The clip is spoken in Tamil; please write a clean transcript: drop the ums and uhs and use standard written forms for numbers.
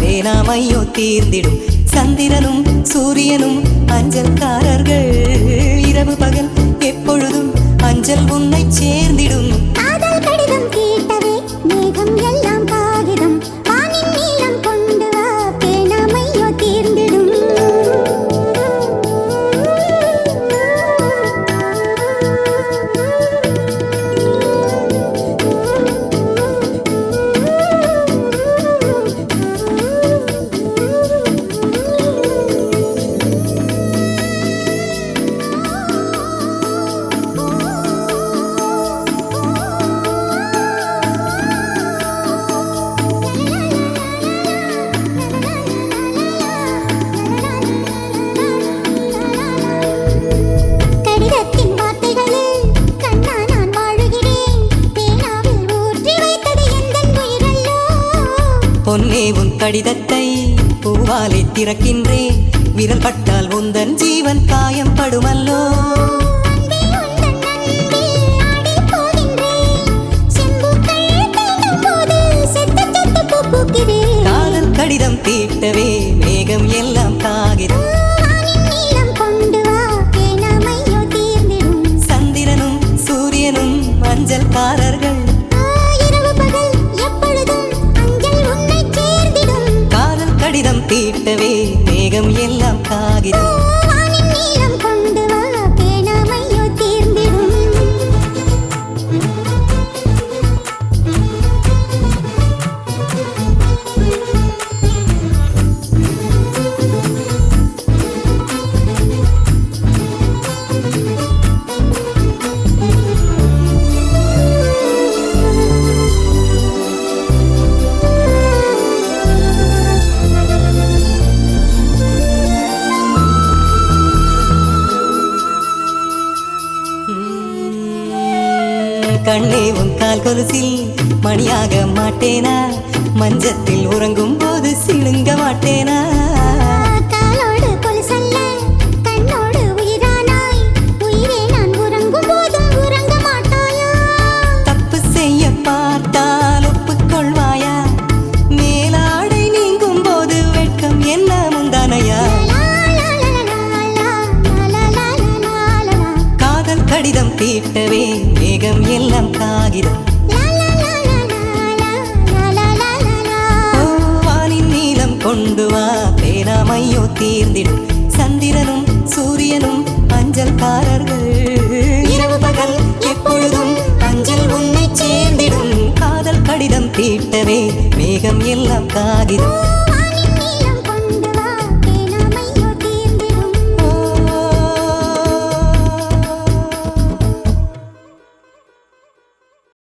பேனாமையோ தீர்ந்திடும். சந்திரனும் சூரியனும் அஞ்சல்காரர்கள். இரவு பகல் எப்பொழுதும் அஞ்சல் உன்னை சேர்ந்திடும். காதல் கடிதம் கேட்டவே மேகம் எல்லாம் காகிதம். வானின் நீளம் கொண்டு வா பேனாமையோ தீர்ந்திடும். பொன்னே உன் கடிதத்தை பூவாலை திறக்கின்றேன். விரல் பட்டால் உந்தன் ஜீவன் காயம் படுமல்லோ. காதல் கடிதம் தீட்டவே மேகம் எல்லாம் காகிதம். சந்திரனும் சூரியனும் அஞ்சல்காரர்கள். கடிதம் தீட்டவே மேகம் எல்லாம் காகிதம். கண்ணே உன் கால் கொலுசில் மணியாக மாட்டேனா? மஞ்சத்தில் உறங்கும் போது சிழுங்க மாட்டேனா? காலோடு கொலுசல்ல கண்ணோடு உயிரானாய். உயிரே நான் உறங்கும் போதும் உறங்க மாட்டாயா? தப்பு செய்ய பார்த்தால் ஒப்புக்கொள்வாயா? மேலாடை நீங்கும் போது வெட்கம் என்ன முந்தானையா? காதல் கடிதம் தீட்டவே மேகம் எல்லாம் காகிதம். வானின் நீளம் கொண்டு வா பேனாமையோ தீர்ந்திடும். சந்திரனும் சூரியனும் அஞ்சல்காரர்கள். இரவு பகல் எப்பொழுதும் அஞ்சல் உன்னை சேர்ந்திடும். காதல் கடிதம் தீட்டவே மேகம் எல்லாம் காகிதம்.